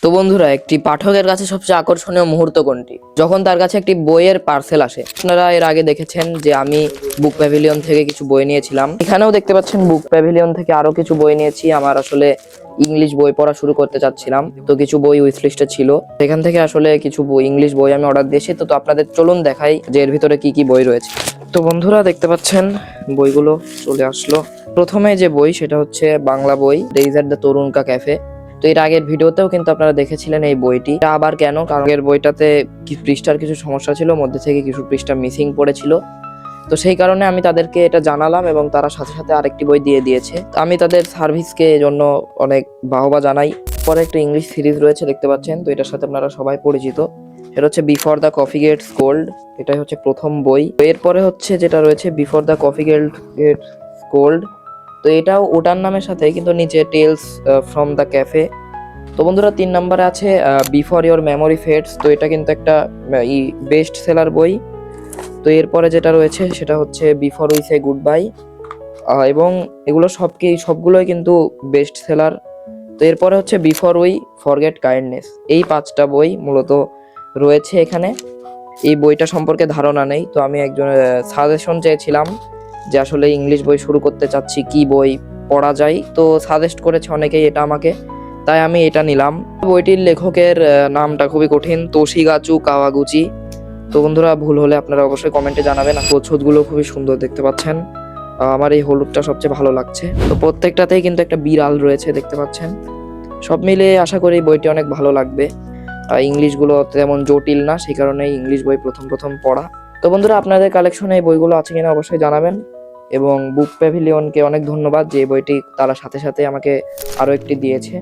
তো বন্ধুরা, একটি পাঠকের কাছে সবচেয়ে আকর্ষণীয় মুহূর্ত কোনটি? যখন তার কাছে একটি বইয়ের পার্সেল আসে। আপনারা এর আগে দেখেছেন যে আমি বুক প্যাভিলিয়ন থেকে কিছু বই নিয়েছিলাম। এখানেও দেখতে পাচ্ছেন বুক প্যাভিলিয়ন থেকে আরো কিছু বই নিয়েছি। আমার আসলে ইংলিশ বই পড়া শুরু করতে চাচ্ছিলাম, তো কিছু বই উইশ লিস্টে ছিল। সেখান থেকে আসলে কিছু বই, ইংলিশ বই আমি অর্ডার দিয়েছি। তো আপনাদের চলুন দেখাই যে এর ভিতরে কি কি বই রয়েছে। তো বন্ধুরা, দেখতে পাচ্ছেন বইগুলো চলে আসলো। প্রথমে যে বই সেটা হচ্ছে বাংলা বই, ডেইজ এট দ্য তরুণ কা ক্যাফে। তো এর আগের ভিডিওতেও কিন্তু আপনারা দেখেছিলেন এই বইটি। এটা আবার কেন? কারণ এর বইটাতে পৃষ্ঠার কিছু সমস্যা ছিল, মধ্যে থেকে কিছু পৃষ্ঠা মিসিং পড়েছিল। তো সেই কারণে আমি তাদেরকে এটা জানালাম এবং তারা সাথে সাথে আরেকটি বই দিয়ে দিয়েছে। তো আমি তাদের সার্ভিসকে জন্য অনেক বাহবা জানাই। পরে একটা ইংলিশ সিরিজ রয়েছে, দেখতে পাচ্ছেন। তো এটার সাথে আপনারা সবাই পরিচিত। এটা হচ্ছে before the coffee gets cold. এটাই হচ্ছে প্রথম বই। এরপরে হচ্ছে যেটা রয়েছে before the coffee gets cold. তো এটাও ওটার নামের সাথে, কিন্তু নিচে টেলস ফ্রম দ্য ক্যাফে। তো বন্ধুরা, 3 নম্বরে আছে বিফোর ইয়োর মেমোরি ফেডস। তো এটা কিন্তু একটা বেস্ট সেলার বই। তো এরপরে যেটা রয়েছে সেটা হচ্ছে before we say good bye. এবং এগুলো সবগুলোই কিন্তু বেস্ট সেলার। তো এরপরে হচ্ছে বিফোর উই ফরগেট কাইন্ডনেস। এই 5টা বই মূলত রয়েছে এখানে। এই বইটা সম্পর্কে ধারণা নেই, তো আমি একজনের সাজেশন চেয়েছিলাম যে আসলে ইংলিশ বই শুরু করতে চাচ্ছি, কি বই পড়া যায়। তো সাজেস্ট করেছে অনেকেই এটা আমাকে, তাই আমি এটা নিলাম। বইটির লেখকের নামটা খুবই কঠিন, তোশিগাচু কাওয়াগুচি। তো বন্ধুরা, ভুল হলে আপনারা অবশ্যই কমেন্টে জানাবেন। প্রচ্ছদগুলো খুবই সুন্দর, দেখতে পাচ্ছেন। আমার এই হলুদটা সবচেয়ে ভালো লাগছে। তো প্রত্যেকটাতেই কিন্তু একটা বিড়াল রয়েছে, দেখতে পাচ্ছেন। সব মিলিয়ে আশা করি বইটি অনেক ভালো লাগবে। ইংলিশগুলো তেমন জটিল না, সেই কারণে ইংলিশ বই প্রথম প্রথম পড়া। তো বন্ধুরা, আপনাদের কালেকশনে এই বইগুলো আছে কিনা অবশ্যই জানাবেন। এবং বুক প্যাভিলিয়নকে অনেক ধন্যবাদ যে এই বইটি তারা সাথে সাথে আমাকে আরো একটি দিয়েছে।